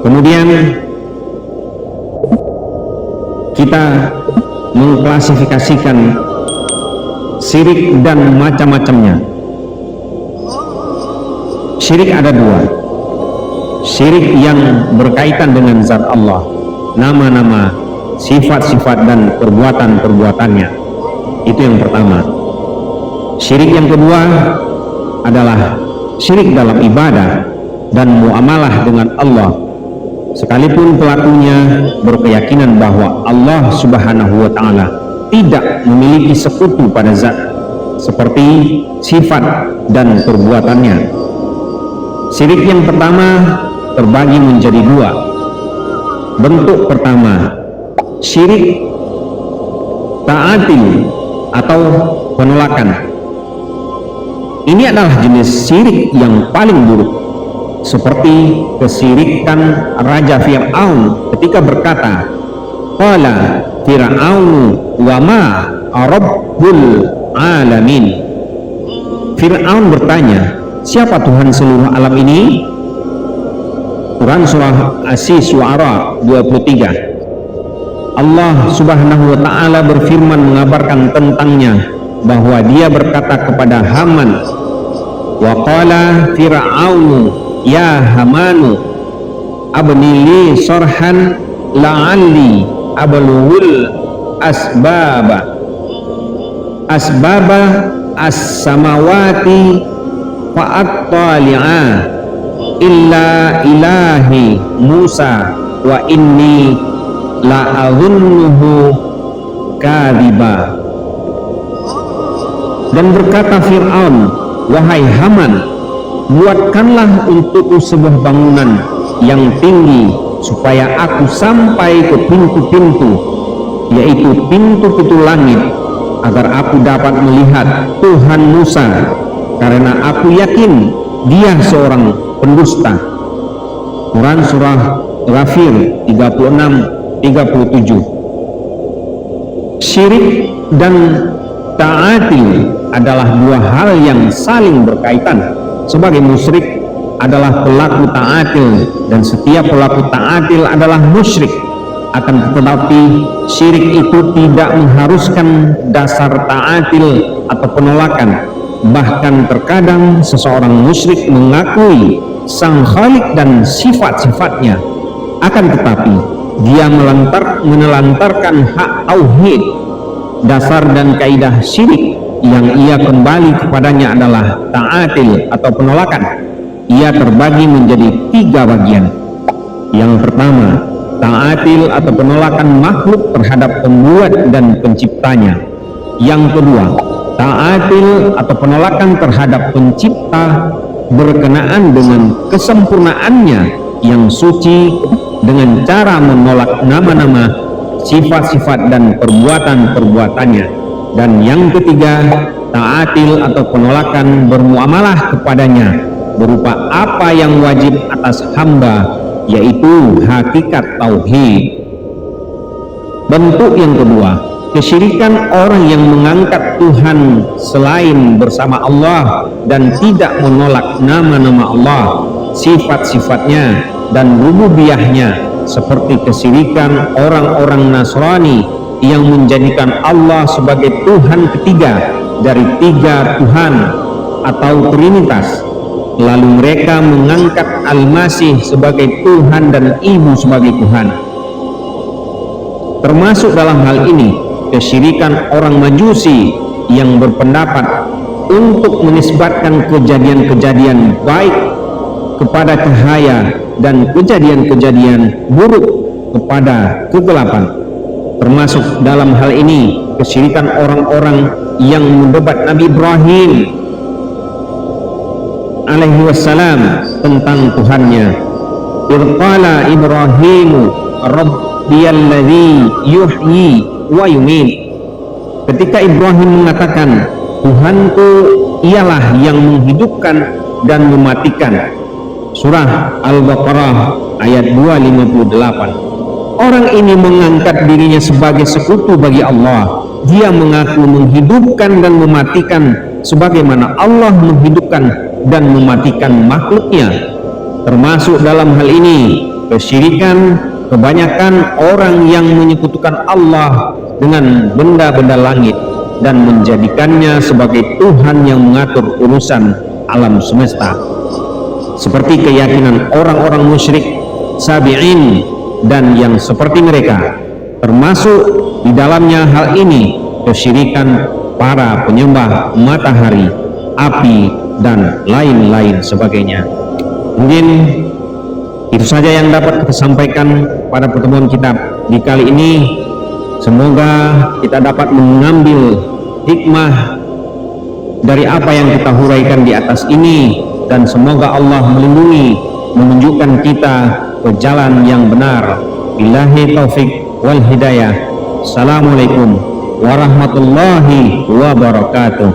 Kemudian kita mengklasifikasikan syirik dan macam-macamnya. Syirik ada dua. Syirik yang berkaitan dengan zat Allah, nama-nama, sifat-sifat dan perbuatan-perbuatannya. Itu yang pertama. Syirik yang kedua adalah syirik dalam ibadah dan muamalah dengan Allah, sekalipun pelakunya berkeyakinan bahwa Allah Subhanahu wa Ta'ala tidak memiliki sekutu pada zat seperti sifat dan perbuatannya. Syirik yang pertama terbagi menjadi dua. Bentuk pertama, syirik ta'atil atau penolakan. Ini adalah jenis syirik yang paling buruk, seperti kesyirikan Raja Fir'aun ketika berkata, qala Fir'aunu wa ma rabbul alamin. Fir'aun bertanya, siapa Tuhan seluruh alam ini? Quran surah Asy-Syu'ara 23. Allah Subhanahu wa Ta'ala berfirman mengabarkan tentangnya bahwa dia berkata kepada Haman, wa qala Fir'aunu ya Hamanu abnili sarhan la'alli ablughul asbaba as-samawati fa'attali'a illa ilahi Musa wa inni la'adhunnuhu kadhiba. Dan berkata Fir'aun, wahai Haman, buatkanlah untukku sebuah bangunan yang tinggi supaya aku sampai ke pintu-pintu, yaitu pintu-pintu langit, agar aku dapat melihat Tuhan Musa, karena aku yakin dia seorang pendusta. Quran surah Ghafir 36-37. Syirik dan ta'atil adalah dua hal yang saling berkaitan. Sebagai musyrik adalah pelaku ta'atil dan setiap pelaku ta'atil adalah musyrik. Akan tetapi syirik itu tidak mengharuskan dasar ta'atil atau penolakan. Bahkan terkadang seseorang musyrik mengakui sang Khalik dan sifat-sifatnya, akan tetapi dia menelantarkan hak tauhid. Dasar dan kaidah syirik yang ia kembali kepadanya adalah ta'atil atau penolakan. Ia terbagi menjadi tiga bagian. Yang pertama, ta'atil atau penolakan makhluk terhadap pembuat dan penciptanya. Yang kedua, ta'atil atau penolakan terhadap pencipta berkenaan dengan kesempurnaannya yang suci dengan cara menolak nama-nama, sifat-sifat dan perbuatan-perbuatannya. Dan yang ketiga, ta'atil atau penolakan bermuamalah kepadanya berupa apa yang wajib atas hamba, yaitu hakikat tauhid. Bentuk yang kedua, kesyirikan orang yang mengangkat Tuhan selain bersama Allah dan tidak menolak nama-nama Allah, sifat-sifatnya dan rububiyahnya, seperti kesyirikan orang-orang Nasrani yang menjadikan Allah sebagai Tuhan ketiga dari tiga Tuhan atau Trinitas. Lalu mereka mengangkat Al-Masih sebagai Tuhan dan Ibu sebagai Tuhan. Termasuk dalam hal ini kesyirikan orang Majusi yang berpendapat untuk menisbatkan kejadian-kejadian baik kepada cahaya dan kejadian-kejadian buruk kepada kegelapan. Termasuk dalam hal ini kesyirikan orang-orang yang mendebat Nabi Ibrahim alaihi wassalam tentang Tuhannya. Irqala Ibrahimu rabbiyalladzi yuhyi wa yumiit. Ketika Ibrahim mengatakan, Tuhanku ialah yang menghidupkan dan mematikan. Surah Al-Baqarah ayat 258. Orang ini mengangkat dirinya sebagai sekutu bagi Allah. Dia mengaku menghidupkan dan mematikan sebagaimana Allah menghidupkan dan mematikan makhluknya. Termasuk dalam hal ini kesyirikan. Kebanyakan orang yang menyekutukan Allah dengan benda-benda langit dan menjadikannya sebagai Tuhan yang mengatur urusan alam semesta, seperti keyakinan orang-orang musyrik Sabi'in dan yang seperti mereka. Termasuk di dalamnya hal ini kesyirikan para penyembah matahari, api, dan lain-lain sebagainya. Mungkin itu saja yang dapat kita sampaikan pada pertemuan kita di kali ini. Semoga kita dapat mengambil hikmah dari apa yang kita huraikan di atas ini, dan semoga Allah melindungi, menunjukkan kita ke jalan yang benar. Billahi taufik wal hidayah. Assalamualaikum warahmatullahi wabarakatuh.